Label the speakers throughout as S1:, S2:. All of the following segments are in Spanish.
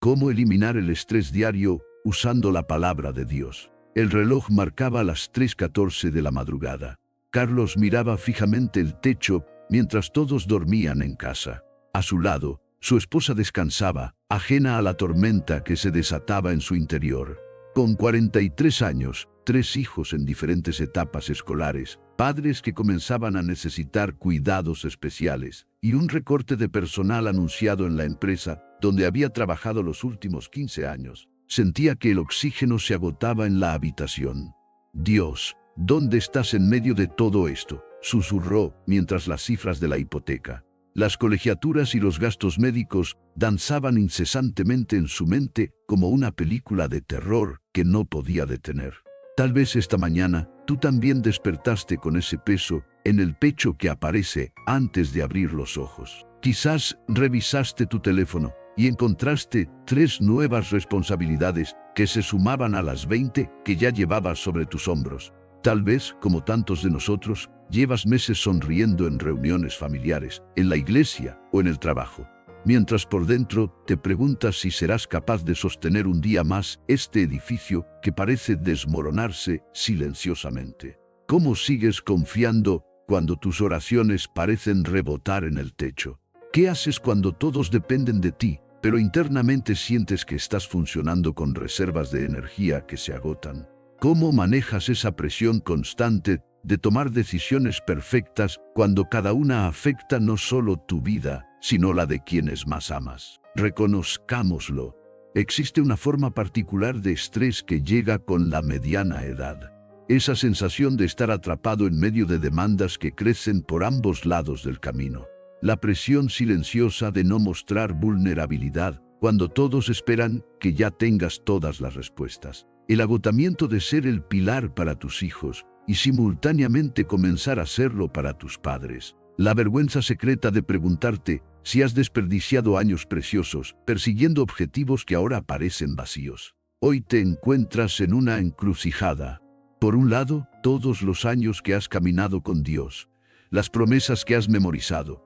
S1: ¿Cómo eliminar el estrés diario usando la palabra de Dios? El reloj marcaba las 3:14 de la madrugada. Carlos miraba fijamente el techo mientras todos dormían en casa. A su lado, su esposa descansaba, ajena a la tormenta que se desataba en su interior. Con 43 años, 3 hijos en diferentes etapas escolares, padres que comenzaban a necesitar cuidados especiales, y un recorte de personal anunciado en la empresa donde había trabajado los últimos 15 años, sentía que el oxígeno se agotaba en la habitación. Dios, ¿dónde estás en medio de todo esto?, susurró mientras las cifras de la hipoteca, las colegiaturas y los gastos médicos danzaban incesantemente en su mente como una película de terror que no podía detener. Tal vez esta mañana tú también despertaste con ese peso en el pecho que aparece antes de abrir los ojos. Quizás revisaste tu teléfono y encontraste 3 nuevas responsabilidades que se sumaban a las 20 que ya llevabas sobre tus hombros. Tal vez, como tantos de nosotros, llevas meses sonriendo en reuniones familiares, en la iglesia o en el trabajo, mientras por dentro te preguntas si serás capaz de sostener un día más este edificio que parece desmoronarse silenciosamente. ¿Cómo sigues confiando cuando tus oraciones parecen rebotar en el techo? ¿Qué haces cuando todos dependen de ti, pero internamente sientes que estás funcionando con reservas de energía que se agotan? ¿Cómo manejas esa presión constante de tomar decisiones perfectas cuando cada una afecta no solo tu vida, sino la de quienes más amas? Reconozcámoslo. Existe una forma particular de estrés que llega con la mediana edad. Esa sensación de estar atrapado en medio de demandas que crecen por ambos lados del camino. La presión silenciosa de no mostrar vulnerabilidad cuando todos esperan que ya tengas todas las respuestas. El agotamiento de ser el pilar para tus hijos y simultáneamente comenzar a serlo para tus padres. La vergüenza secreta de preguntarte si has desperdiciado años preciosos persiguiendo objetivos que ahora parecen vacíos. Hoy te encuentras en una encrucijada. Por un lado, todos los años que has caminado con Dios, las promesas que has memorizado,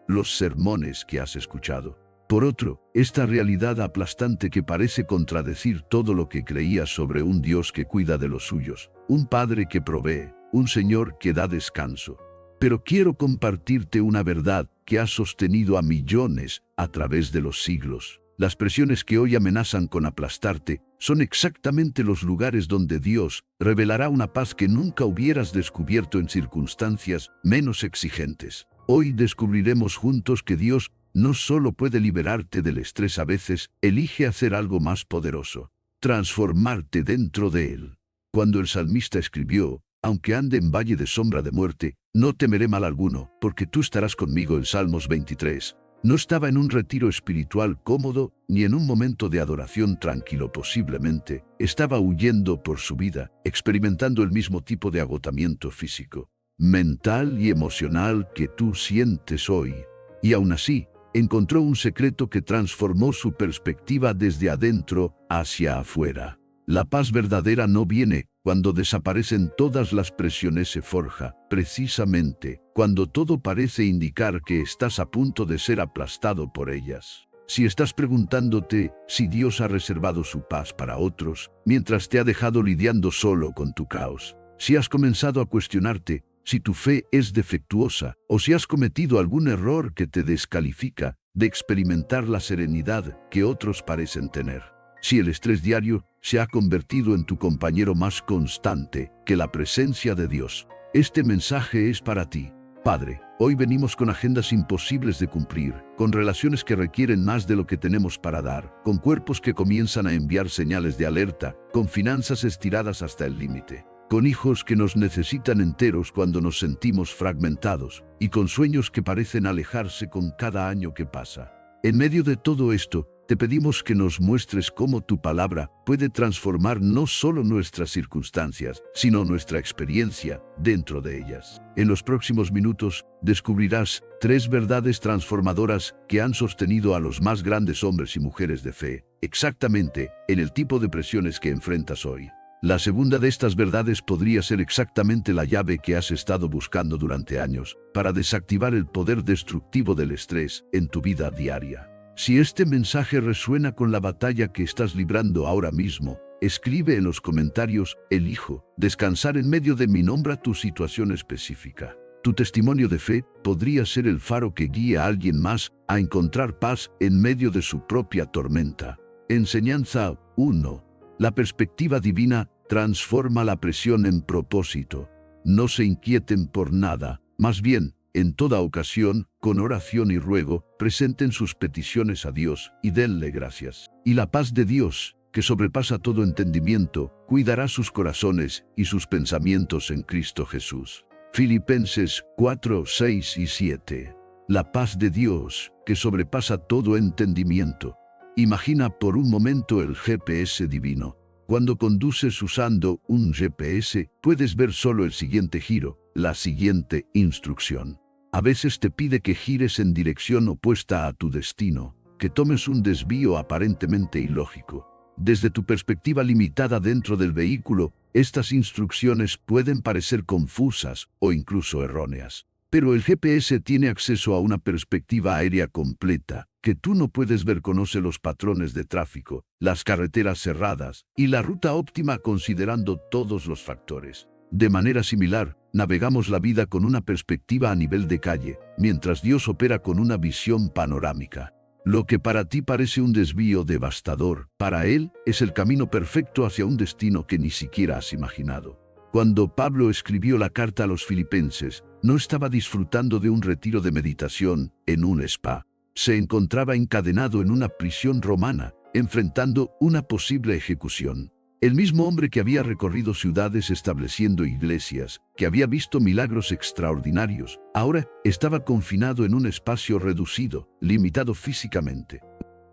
S1: los sermones que has escuchado. Por otro, esta realidad aplastante que parece contradecir todo lo que creías sobre un Dios que cuida de los suyos, un Padre que provee, un Señor que da descanso. Pero quiero compartirte una verdad que ha sostenido a millones a través de los siglos. Las presiones que hoy amenazan con aplastarte son exactamente los lugares donde Dios revelará una paz que nunca hubieras descubierto en circunstancias menos exigentes. Hoy descubriremos juntos que Dios no solo puede liberarte del estrés, a veces elige hacer algo más poderoso, transformarte dentro de él. Cuando el salmista escribió, aunque ande en valle de sombra de muerte, no temeré mal alguno, porque tú estarás conmigo, en Salmos 23. No estaba en un retiro espiritual cómodo, ni en un momento de adoración tranquilo. Posiblemente estaba huyendo por su vida, experimentando el mismo tipo de agotamiento físico, mental y emocional que tú sientes hoy. Y aún así, encontró un secreto que transformó su perspectiva desde adentro hacia afuera. La paz verdadera no viene cuando desaparecen todas las presiones, se forja precisamente cuando todo parece indicar que estás a punto de ser aplastado por ellas. Si estás preguntándote si Dios ha reservado su paz para otros, mientras te ha dejado lidiando solo con tu caos, si has comenzado a cuestionarte si tu fe es defectuosa o si has cometido algún error que te descalifica de experimentar la serenidad que otros parecen tener. Si el estrés diario se ha convertido en tu compañero más constante que la presencia de Dios, este mensaje es para ti. Padre, hoy venimos con agendas imposibles de cumplir, con relaciones que requieren más de lo que tenemos para dar, con cuerpos que comienzan a enviar señales de alerta, con finanzas estiradas hasta el límite, con hijos que nos necesitan enteros cuando nos sentimos fragmentados, y con sueños que parecen alejarse con cada año que pasa. En medio de todo esto, te pedimos que nos muestres cómo tu palabra puede transformar no solo nuestras circunstancias, sino nuestra experiencia dentro de ellas. En los próximos minutos, descubrirás 3 verdades transformadoras que han sostenido a los más grandes hombres y mujeres de fe, exactamente en el tipo de presiones que enfrentas hoy. La segunda de estas verdades podría ser exactamente la llave que has estado buscando durante años para desactivar el poder destructivo del estrés en tu vida diaria. Si este mensaje resuena con la batalla que estás librando ahora mismo, escribe en los comentarios: elijo descansar en medio de mi. Nombra tu situación específica. Tu testimonio de fe podría ser el faro que guíe a alguien más a encontrar paz en medio de su propia tormenta. Enseñanza 1. La perspectiva divina transforma la presión en propósito. No se inquieten por nada, más bien, en toda ocasión, con oración y ruego, presenten sus peticiones a Dios y denle gracias. Y la paz de Dios, que sobrepasa todo entendimiento, cuidará sus corazones y sus pensamientos en Cristo Jesús. Filipenses 4, 6 y 7. La paz de Dios, que sobrepasa todo entendimiento. Imagina por un momento el GPS divino. Cuando conduces usando un GPS, puedes ver solo el siguiente giro, la siguiente instrucción. A veces te pide que gires en dirección opuesta a tu destino, que tomes un desvío aparentemente ilógico. Desde tu perspectiva limitada dentro del vehículo, estas instrucciones pueden parecer confusas o incluso erróneas. Pero el GPS tiene acceso a una perspectiva aérea completa, que tú no puedes ver. Conoce los patrones de tráfico, las carreteras cerradas y la ruta óptima considerando todos los factores. De manera similar, navegamos la vida con una perspectiva a nivel de calle, mientras Dios opera con una visión panorámica. Lo que para ti parece un desvío devastador, para Él es el camino perfecto hacia un destino que ni siquiera has imaginado. Cuando Pablo escribió la carta a los filipenses, no estaba disfrutando de un retiro de meditación en un spa. Se encontraba encadenado en una prisión romana, enfrentando una posible ejecución. El mismo hombre que había recorrido ciudades estableciendo iglesias, que había visto milagros extraordinarios, ahora estaba confinado en un espacio reducido, limitado físicamente,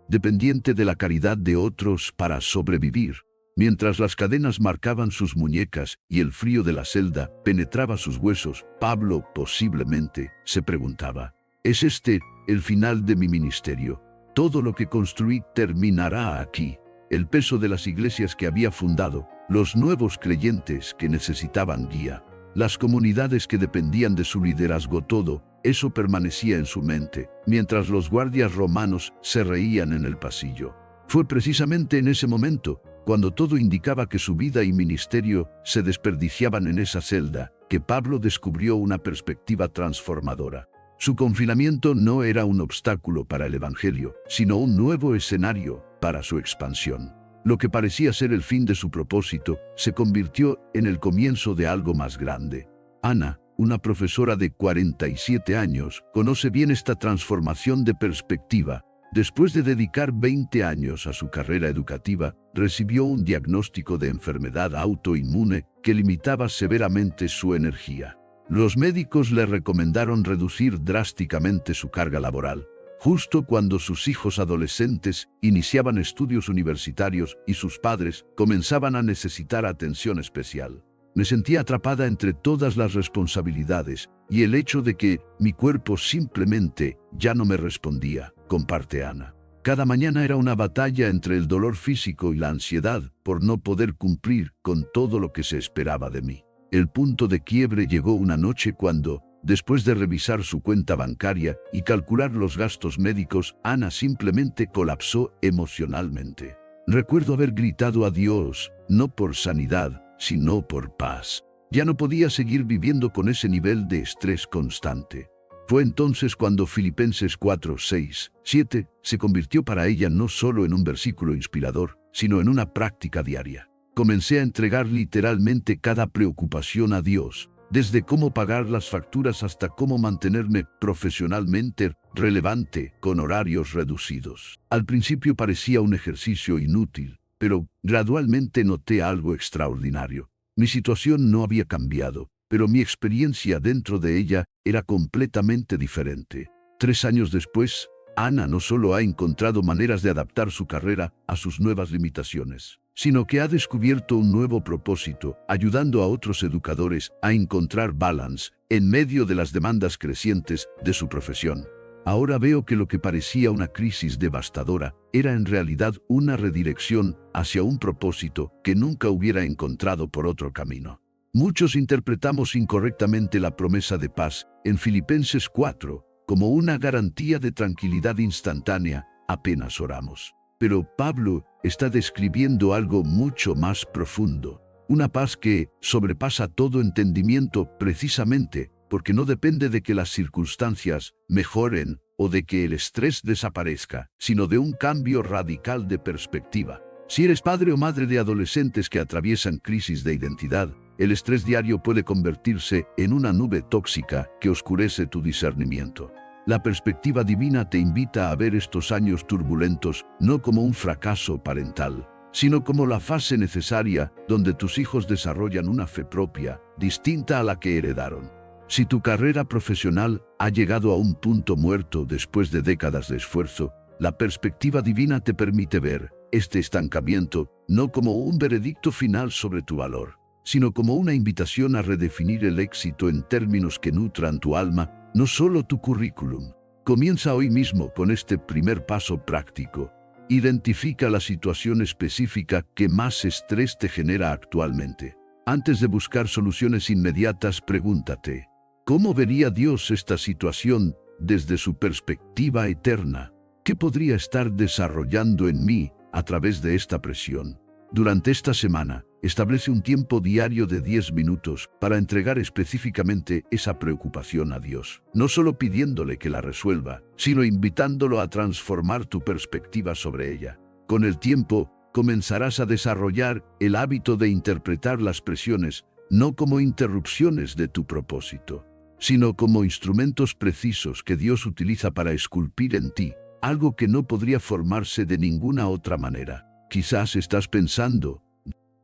S1: dependiente de la caridad de otros para sobrevivir. Mientras las cadenas marcaban sus muñecas y el frío de la celda penetraba sus huesos, Pablo posiblemente se preguntaba: ¿es este el final de mi ministerio? Todo lo que construí terminará aquí. El peso de las iglesias que había fundado, los nuevos creyentes que necesitaban guía, las comunidades que dependían de su liderazgo, todo eso permanecía en su mente, mientras los guardias romanos se reían en el pasillo. Fue precisamente en ese momento, cuando todo indicaba que su vida y ministerio se desperdiciaban en esa celda, que Pablo descubrió una perspectiva transformadora. Su confinamiento no era un obstáculo para el Evangelio, sino un nuevo escenario para su expansión. Lo que parecía ser el fin de su propósito se convirtió en el comienzo de algo más grande. Ana, una profesora de 47 años, conoce bien esta transformación de perspectiva. Después de dedicar 20 años a su carrera educativa, recibió un diagnóstico de enfermedad autoinmune que limitaba severamente su energía. Los médicos le recomendaron reducir drásticamente su carga laboral, justo cuando sus hijos adolescentes iniciaban estudios universitarios y sus padres comenzaban a necesitar atención especial. Me sentía atrapada entre todas las responsabilidades y el hecho de que mi cuerpo simplemente ya no me respondía, comparte Ana. Cada mañana era una batalla entre el dolor físico y la ansiedad por no poder cumplir con todo lo que se esperaba de mí. El punto de quiebre llegó una noche cuando, después de revisar su cuenta bancaria y calcular los gastos médicos, Ana simplemente colapsó emocionalmente. Recuerdo haber gritado a Dios, no por sanidad, sino por paz. Ya no podía seguir viviendo con ese nivel de estrés constante. Fue entonces cuando Filipenses 4, 6, 7 se convirtió para ella no solo en un versículo inspirador, sino en una práctica diaria. Comencé a entregar literalmente cada preocupación a Dios, desde cómo pagar las facturas hasta cómo mantenerme profesionalmente relevante con horarios reducidos. Al principio parecía un ejercicio inútil, pero gradualmente noté algo extraordinario. Mi situación no había cambiado, pero mi experiencia dentro de ella era completamente diferente. 3 años después, Ana no solo ha encontrado maneras de adaptar su carrera a sus nuevas limitaciones, sino que ha descubierto un nuevo propósito, ayudando a otros educadores a encontrar balance en medio de las demandas crecientes de su profesión. Ahora veo que lo que parecía una crisis devastadora era en realidad una redirección hacia un propósito que nunca hubiera encontrado por otro camino. Muchos interpretamos incorrectamente la promesa de paz en Filipenses 4 como una garantía de tranquilidad instantánea apenas oramos. Pero Pablo está describiendo algo mucho más profundo. Una paz que sobrepasa todo entendimiento precisamente porque no depende de que las circunstancias mejoren o de que el estrés desaparezca, sino de un cambio radical de perspectiva. Si eres padre o madre de adolescentes que atraviesan crisis de identidad, el estrés diario puede convertirse en una nube tóxica que oscurece tu discernimiento. La perspectiva divina te invita a ver estos años turbulentos no como un fracaso parental, sino como la fase necesaria donde tus hijos desarrollan una fe propia, distinta a la que heredaron. Si tu carrera profesional ha llegado a un punto muerto después de décadas de esfuerzo, la perspectiva divina te permite ver este estancamiento no como un veredicto final sobre tu valor, sino como una invitación a redefinir el éxito en términos que nutran tu alma, no solo tu currículum. Comienza hoy mismo con este primer paso práctico. Identifica la situación específica que más estrés te genera actualmente. Antes de buscar soluciones inmediatas, pregúntate, ¿cómo vería Dios esta situación desde su perspectiva eterna? ¿Qué podría estar desarrollando en mí a través de esta presión? Durante esta semana, establece un tiempo diario de 10 minutos para entregar específicamente esa preocupación a Dios, no solo pidiéndole que la resuelva, sino invitándolo a transformar tu perspectiva sobre ella. Con el tiempo, comenzarás a desarrollar el hábito de interpretar las presiones no como interrupciones de tu propósito, sino como instrumentos precisos que Dios utiliza para esculpir en ti algo que no podría formarse de ninguna otra manera. Quizás estás pensando,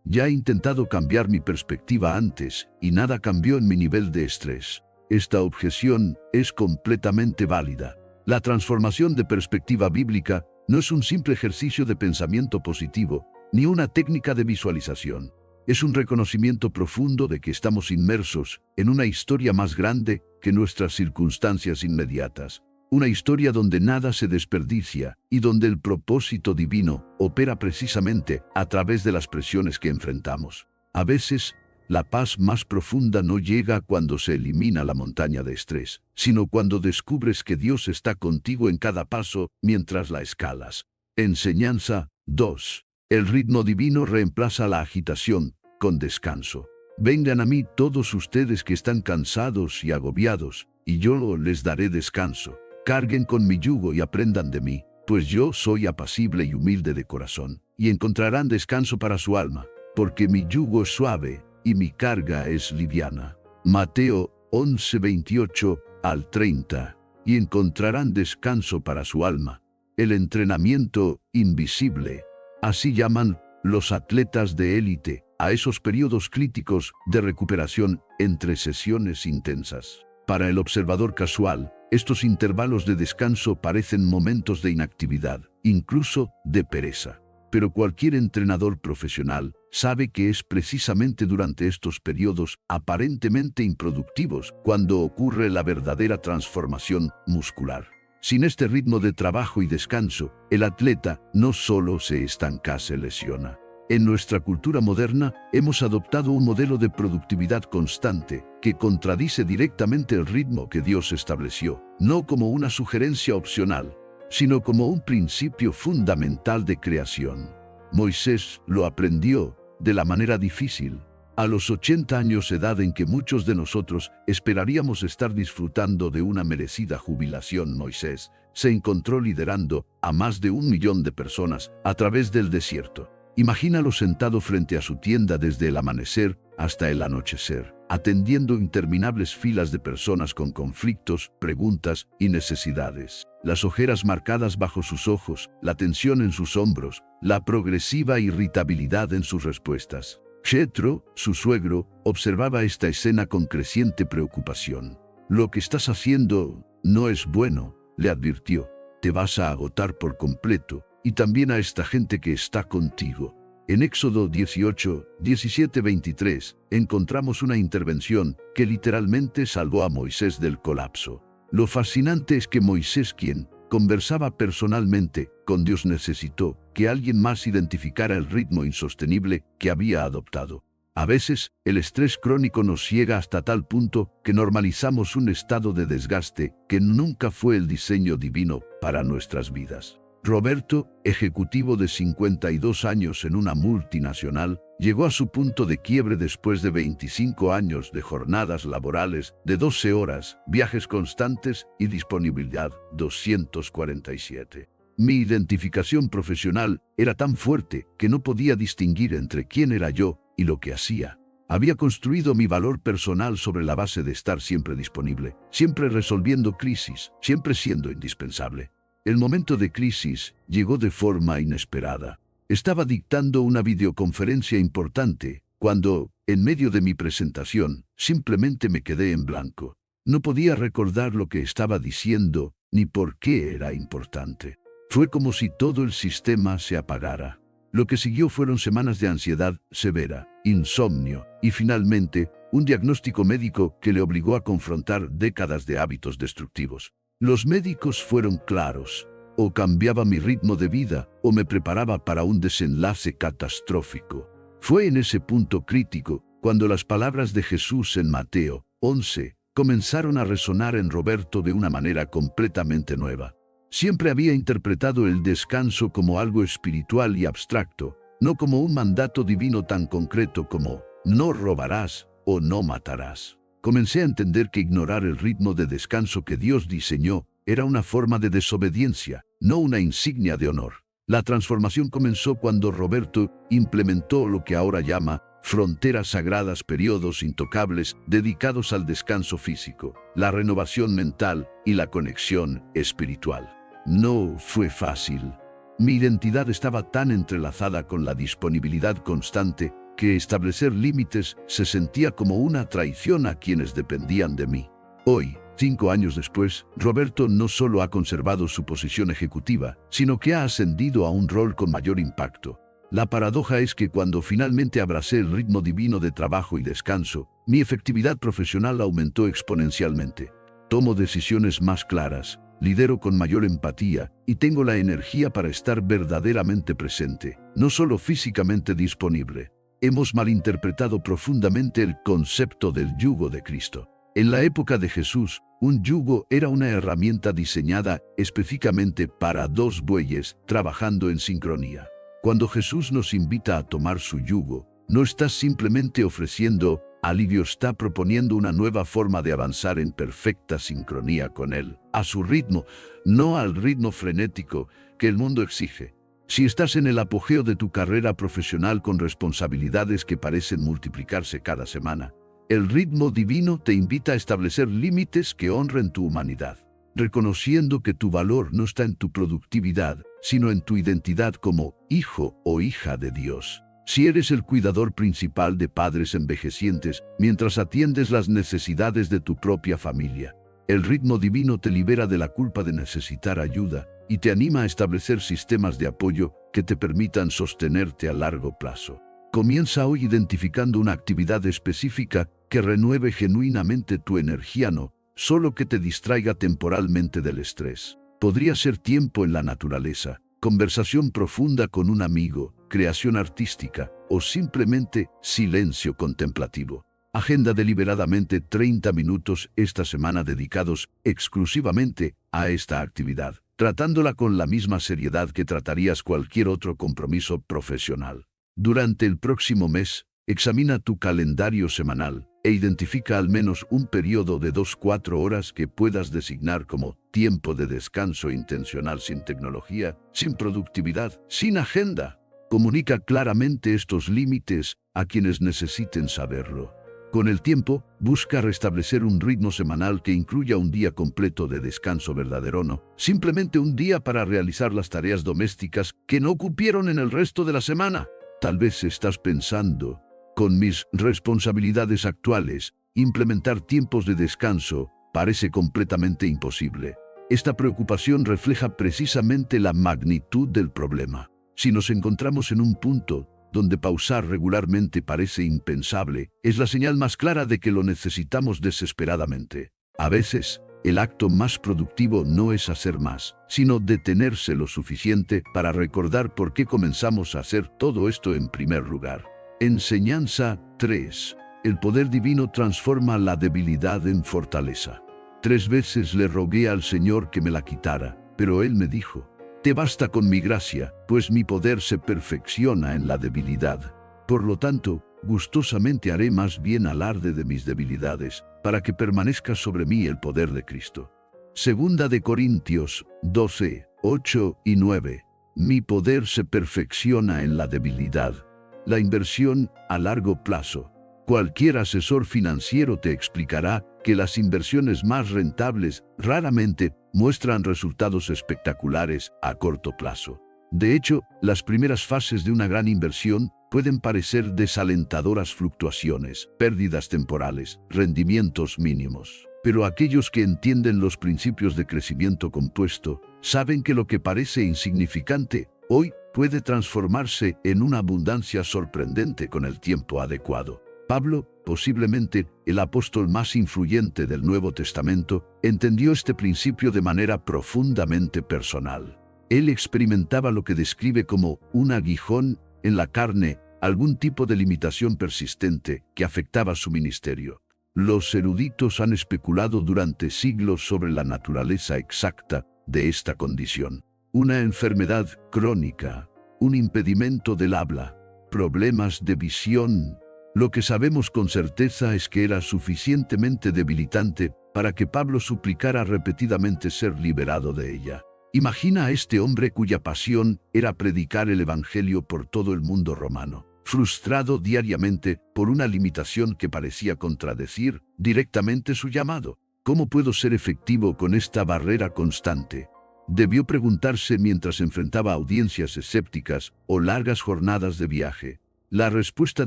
S1: ya he intentado cambiar mi perspectiva antes y nada cambió en mi nivel de estrés. Esta objeción es completamente válida. La transformación de perspectiva bíblica no es un simple ejercicio de pensamiento positivo, ni una técnica de visualización. Es un reconocimiento profundo de que estamos inmersos en una historia más grande que nuestras circunstancias inmediatas. Una historia donde nada se desperdicia y donde el propósito divino opera precisamente a través de las presiones que enfrentamos. A veces, la paz más profunda no llega cuando se elimina la montaña de estrés, sino cuando descubres que Dios está contigo en cada paso mientras la escalas. Enseñanza 2. El ritmo divino reemplaza la agitación con descanso. Vengan a mí todos ustedes que están cansados y agobiados, y yo les daré descanso. Carguen con mi yugo y aprendan de mí, pues yo soy apacible y humilde de corazón, y encontrarán descanso para su alma, porque mi yugo es suave y mi carga es liviana. Mateo 11:28 al 30. Y encontrarán descanso para su alma. El entrenamiento invisible. Así llaman los atletas de élite a esos periodos críticos de recuperación entre sesiones intensas. Para el observador casual, estos intervalos de descanso parecen momentos de inactividad, incluso de pereza. Pero cualquier entrenador profesional sabe que es precisamente durante estos periodos aparentemente improductivos cuando ocurre la verdadera transformación muscular. Sin este ritmo de trabajo y descanso, el atleta no solo se estanca, se lesiona. En nuestra cultura moderna, hemos adoptado un modelo de productividad constante que contradice directamente el ritmo que Dios estableció, no como una sugerencia opcional, sino como un principio fundamental de creación. Moisés lo aprendió de la manera difícil. A los 80 años de edad en que muchos de nosotros esperaríamos estar disfrutando de una merecida jubilación, Moisés se encontró liderando a más de 1 millón de personas a través del desierto. Imagínalo sentado frente a su tienda desde el amanecer hasta el anochecer, atendiendo interminables filas de personas con conflictos, preguntas y necesidades. Las ojeras marcadas bajo sus ojos, la tensión en sus hombros, la progresiva irritabilidad en sus respuestas. Jethro, su suegro, observaba esta escena con creciente preocupación. «Lo que estás haciendo no es bueno», le advirtió. «Te vas a agotar por completo, y también a esta gente que está contigo». En Éxodo 18, 17-23, encontramos una intervención que literalmente salvó a Moisés del colapso. Lo fascinante es que Moisés, quien conversaba personalmente con Dios, necesitó que alguien más identificara el ritmo insostenible que había adoptado. A veces, el estrés crónico nos ciega hasta tal punto que normalizamos un estado de desgaste que nunca fue el diseño divino para nuestras vidas. Roberto, ejecutivo de 52 años en una multinacional, llegó a su punto de quiebre después de 25 años de jornadas laborales de 12 horas, viajes constantes y disponibilidad 247. Mi identificación profesional era tan fuerte que no podía distinguir entre quién era yo y lo que hacía. Había construido mi valor personal sobre la base de estar siempre disponible, siempre resolviendo crisis, siempre siendo indispensable. El momento de crisis llegó de forma inesperada. Estaba dictando una videoconferencia importante cuando, en medio de mi presentación, simplemente me quedé en blanco. No podía recordar lo que estaba diciendo ni por qué era importante. Fue como si todo el sistema se apagara. Lo que siguió fueron semanas de ansiedad severa, insomnio y finalmente un diagnóstico médico que le obligó a confrontar décadas de hábitos destructivos. Los médicos fueron claros: o cambiaba mi ritmo de vida o me preparaba para un desenlace catastrófico. Fue en ese punto crítico cuando las palabras de Jesús en Mateo 11 comenzaron a resonar en Roberto de una manera completamente nueva. Siempre había interpretado el descanso como algo espiritual y abstracto, no como un mandato divino tan concreto como no robarás o no matarás. Comencé a entender que ignorar el ritmo de descanso que Dios diseñó era una forma de desobediencia, no una insignia de honor. La transformación comenzó cuando Roberto implementó lo que ahora llama fronteras sagradas, periodos intocables dedicados al descanso físico, la renovación mental y la conexión espiritual. No fue fácil. Mi identidad estaba tan entrelazada con la disponibilidad constante que establecer límites se sentía como una traición a quienes dependían de mí. Hoy, 5 años después, Roberto no solo ha conservado su posición ejecutiva, sino que ha ascendido a un rol con mayor impacto. La paradoja es que cuando finalmente abracé el ritmo divino de trabajo y descanso, mi efectividad profesional aumentó exponencialmente. Tomo decisiones más claras, lidero con mayor empatía y tengo la energía para estar verdaderamente presente, no solo físicamente disponible. Hemos malinterpretado profundamente el concepto del yugo de Cristo. En la época de Jesús, un yugo era una herramienta diseñada específicamente para 2 bueyes trabajando en sincronía. Cuando Jesús nos invita a tomar su yugo, no está simplemente ofreciendo alivio, está proponiendo una nueva forma de avanzar en perfecta sincronía con Él, a su ritmo, no al ritmo frenético que el mundo exige. Si estás en el apogeo de tu carrera profesional con responsabilidades que parecen multiplicarse cada semana, el ritmo divino te invita a establecer límites que honren tu humanidad, reconociendo que tu valor no está en tu productividad, sino en tu identidad como hijo o hija de Dios. Si eres el cuidador principal de padres envejecientes mientras atiendes las necesidades de tu propia familia, el ritmo divino te libera de la culpa de necesitar ayuda y te anima a establecer sistemas de apoyo que te permitan sostenerte a largo plazo. Comienza hoy identificando una actividad específica que renueve genuinamente tu energía, no solo que te distraiga temporalmente del estrés. Podría ser tiempo en la naturaleza, conversación profunda con un amigo, creación artística o simplemente silencio contemplativo. Agenda deliberadamente 30 minutos esta semana dedicados exclusivamente a esta actividad, tratándola con la misma seriedad que tratarías cualquier otro compromiso profesional. Durante el próximo mes, examina tu calendario semanal e identifica al menos un periodo de 2-4 horas que puedas designar como tiempo de descanso intencional, sin tecnología, sin productividad, sin agenda. Comunica claramente estos límites a quienes necesiten saberlo. Con el tiempo, busca restablecer un ritmo semanal que incluya un día completo de descanso verdadero, no simplemente un día para realizar las tareas domésticas que no cupieron en el resto de la semana. Tal vez estás pensando: con mis responsabilidades actuales, implementar tiempos de descanso parece completamente imposible. Esta preocupación refleja precisamente la magnitud del problema. Si nos encontramos en un punto donde pausar regularmente parece impensable, es la señal más clara de que lo necesitamos desesperadamente. A veces, el acto más productivo no es hacer más, sino detenerse lo suficiente para recordar por qué comenzamos a hacer todo esto en primer lugar. Enseñanza 3. El poder divino transforma la debilidad en fortaleza. 3 veces le rogué al Señor que me la quitara, pero Él me dijo: Te basta con mi gracia, pues mi poder se perfecciona en la debilidad. Por lo tanto, gustosamente haré más bien alarde de mis debilidades, para que permanezca sobre mí el poder de Cristo. Segunda de Corintios 12, 8 y 9. Mi poder se perfecciona en la debilidad. La inversión a largo plazo. Cualquier asesor financiero te explicará que las inversiones más rentables raramente muestran resultados espectaculares a corto plazo. De hecho, las primeras fases de una gran inversión pueden parecer desalentadoras: fluctuaciones, pérdidas temporales, rendimientos mínimos. Pero aquellos que entienden los principios de crecimiento compuesto saben que lo que parece insignificante hoy puede transformarse en una abundancia sorprendente con el tiempo adecuado. Pablo, posiblemente el apóstol más influyente del Nuevo Testamento, entendió este principio de manera profundamente personal. Él experimentaba lo que describe como un aguijón en la carne, algún tipo de limitación persistente que afectaba su ministerio. Los eruditos han especulado durante siglos sobre la naturaleza exacta de esta condición. Una enfermedad crónica, un impedimento del habla, problemas de visión. Lo que sabemos con certeza es que era suficientemente debilitante para que Pablo suplicara repetidamente ser liberado de ella. Imagina a este hombre cuya pasión era predicar el evangelio por todo el mundo romano, frustrado diariamente por una limitación que parecía contradecir directamente su llamado. ¿Cómo puedo ser efectivo con esta barrera constante?, debió preguntarse mientras enfrentaba audiencias escépticas o largas jornadas de viaje. La respuesta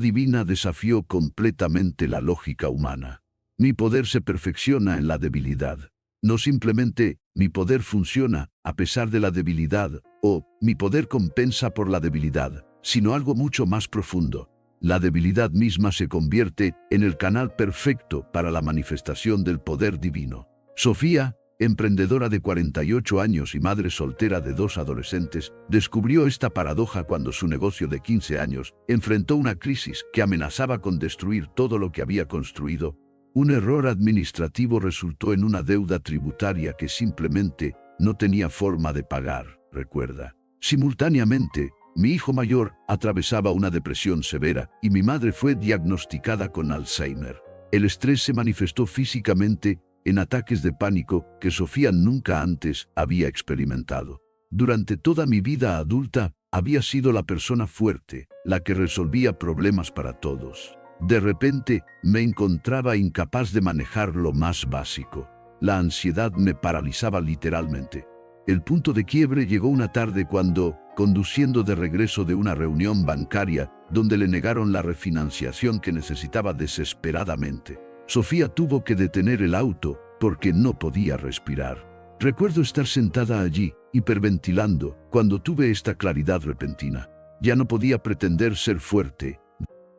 S1: divina desafió completamente la lógica humana. Mi poder se perfecciona en la debilidad. No simplemente, mi poder funciona a pesar de la debilidad, o mi poder compensa por la debilidad, sino algo mucho más profundo. La debilidad misma se convierte en el canal perfecto para la manifestación del poder divino. Sofía, emprendedora de 48 años y madre soltera de 2 adolescentes, descubrió esta paradoja cuando su negocio de 15 años enfrentó una crisis que amenazaba con destruir todo lo que había construido. Un error administrativo resultó en una deuda tributaria que simplemente no tenía forma de pagar, recuerda. Simultáneamente, mi hijo mayor atravesaba una depresión severa y mi madre fue diagnosticada con Alzheimer. El estrés se manifestó físicamente en ataques de pánico que Sofía nunca antes había experimentado. Durante toda mi vida adulta, había sido la persona fuerte, la que resolvía problemas para todos. De repente, me encontraba incapaz de manejar lo más básico. La ansiedad me paralizaba literalmente. El punto de quiebre llegó una tarde cuando, conduciendo de regreso de una reunión bancaria, donde le negaron la refinanciación que necesitaba desesperadamente, Sofía tuvo que detener el auto porque no podía respirar. Recuerdo estar sentada allí, hiperventilando, cuando tuve esta claridad repentina. Ya no podía pretender ser fuerte.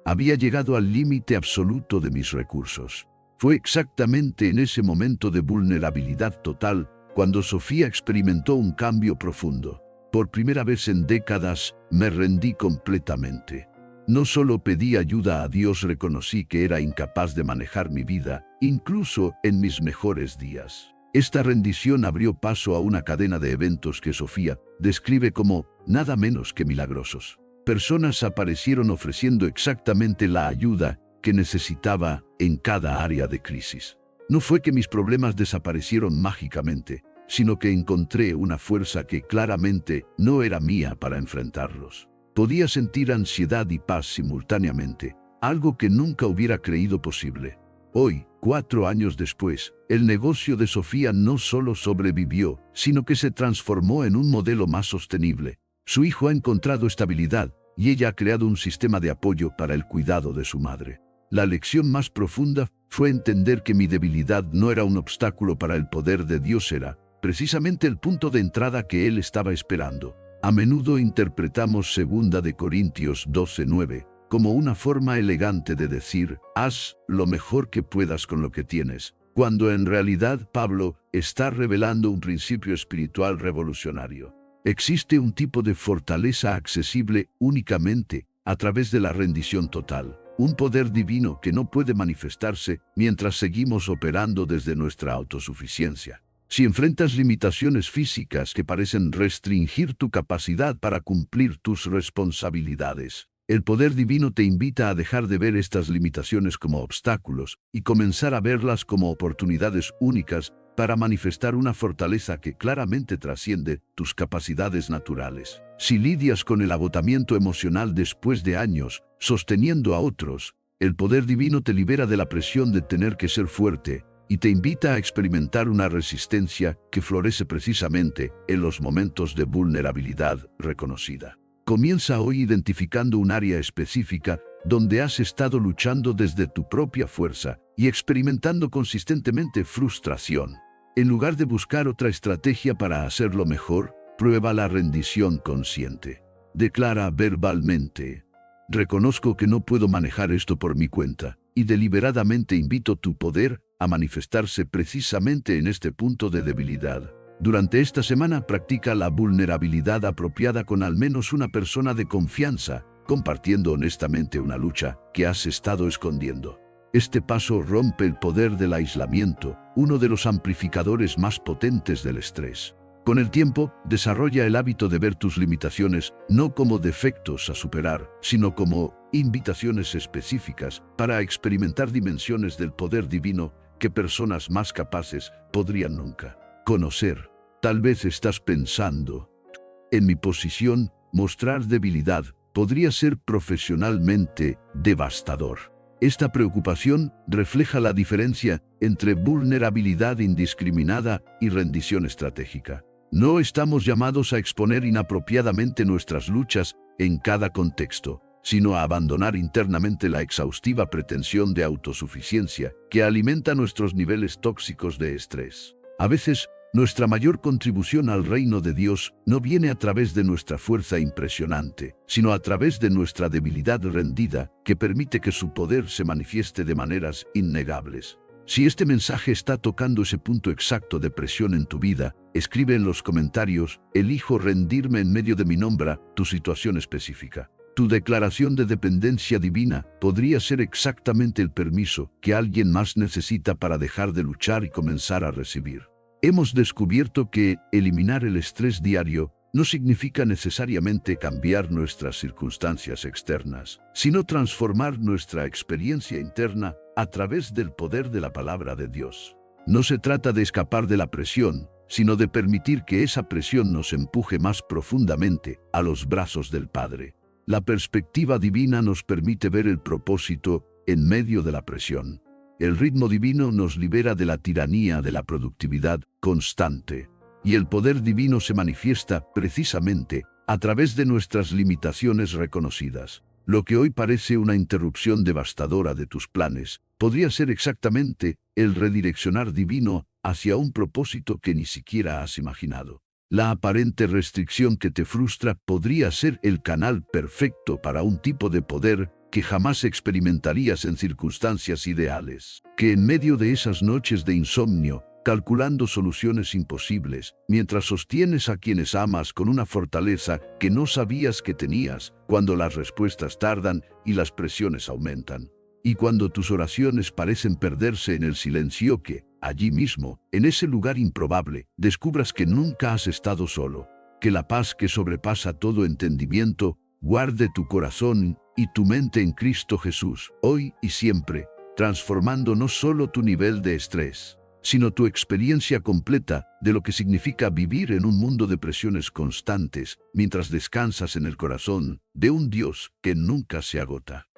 S1: Había llegado al límite absoluto de mis recursos. Fue exactamente en ese momento de vulnerabilidad total cuando Sofía experimentó un cambio profundo. Por primera vez en décadas, me rendí completamente. No solo pedí ayuda a Dios, reconocí que era incapaz de manejar mi vida, incluso en mis mejores días. Esta rendición abrió paso a una cadena de eventos que Sofía describe como nada menos que milagrosos. Personas aparecieron ofreciendo exactamente la ayuda que necesitaba en cada área de crisis. No fue que mis problemas desaparecieron mágicamente, sino que encontré una fuerza que claramente no era mía para enfrentarlos. Podía sentir ansiedad y paz simultáneamente, algo que nunca hubiera creído posible. Hoy, 4 años después, el negocio de Sofía no solo sobrevivió, sino que se transformó en un modelo más sostenible. Su hijo ha encontrado estabilidad y ella ha creado un sistema de apoyo para el cuidado de su madre. La lección más profunda fue entender que mi debilidad no era un obstáculo para el poder de Dios, era precisamente el punto de entrada que Él estaba esperando. A menudo interpretamos 2 de Corintios 12:9 como una forma elegante de decir, haz lo mejor que puedas con lo que tienes, cuando en realidad Pablo está revelando un principio espiritual revolucionario. Existe un tipo de fortaleza accesible únicamente a través de la rendición total, un poder divino que no puede manifestarse mientras seguimos operando desde nuestra autosuficiencia. Si enfrentas limitaciones físicas que parecen restringir tu capacidad para cumplir tus responsabilidades, el poder divino te invita a dejar de ver estas limitaciones como obstáculos y comenzar a verlas como oportunidades únicas para manifestar una fortaleza que claramente trasciende tus capacidades naturales. Si lidias con el agotamiento emocional después de años sosteniendo a otros, el poder divino te libera de la presión de tener que ser fuerte y te invita a experimentar una resistencia que florece precisamente en los momentos de vulnerabilidad reconocida. Comienza hoy identificando un área específica donde has estado luchando desde tu propia fuerza y experimentando consistentemente frustración. En lugar de buscar otra estrategia para hacerlo mejor, prueba la rendición consciente. Declara verbalmente: reconozco que no puedo manejar esto por mi cuenta, y deliberadamente invito tu poder a manifestarse precisamente en este punto de debilidad. Durante esta semana practica la vulnerabilidad apropiada con al menos una persona de confianza, compartiendo honestamente una lucha que has estado escondiendo. Este paso rompe el poder del aislamiento, uno de los amplificadores más potentes del estrés. Con el tiempo, desarrolla el hábito de ver tus limitaciones no como defectos a superar, sino como invitaciones específicas para experimentar dimensiones del poder divino que personas más capaces podrían nunca conocer. Tal vez estás pensando: en mi posición, mostrar debilidad podría ser profesionalmente devastador. Esta preocupación refleja la diferencia entre vulnerabilidad indiscriminada y rendición estratégica. No estamos llamados a exponer inapropiadamente nuestras luchas en cada contexto, sino a abandonar internamente la exhaustiva pretensión de autosuficiencia que alimenta nuestros niveles tóxicos de estrés. A veces, nuestra mayor contribución al reino de Dios no viene a través de nuestra fuerza impresionante, sino a través de nuestra debilidad rendida que permite que su poder se manifieste de maneras innegables. Si este mensaje está tocando ese punto exacto de presión en tu vida, escribe en los comentarios: elijo rendirme en medio de mi nombre, tu situación específica. Tu declaración de dependencia divina podría ser exactamente el permiso que alguien más necesita para dejar de luchar y comenzar a recibir. Hemos descubierto que eliminar el estrés diario no significa necesariamente cambiar nuestras circunstancias externas, sino transformar nuestra experiencia interna a través del poder de la palabra de Dios. No se trata de escapar de la presión, sino de permitir que esa presión nos empuje más profundamente a los brazos del Padre. La perspectiva divina nos permite ver el propósito en medio de la presión. El ritmo divino nos libera de la tiranía de la productividad constante, y el poder divino se manifiesta precisamente a través de nuestras limitaciones reconocidas. Lo que hoy parece una interrupción devastadora de tus planes podría ser exactamente el redireccionar divino hacia un propósito que ni siquiera has imaginado. La aparente restricción que te frustra podría ser el canal perfecto para un tipo de poder que jamás experimentarías en circunstancias ideales. Que en medio de esas noches de insomnio, calculando soluciones imposibles, mientras sostienes a quienes amas con una fortaleza que no sabías que tenías, cuando las respuestas tardan y las presiones aumentan. Y cuando tus oraciones parecen perderse en el silencio, que, allí mismo, en ese lugar improbable, descubras que nunca has estado solo. Que la paz que sobrepasa todo entendimiento guarde tu corazón y tu mente en Cristo Jesús, hoy y siempre, transformando no solo tu nivel de estrés, sino tu experiencia completa de lo que significa vivir en un mundo de presiones constantes, mientras descansas en el corazón de un Dios que nunca se agota.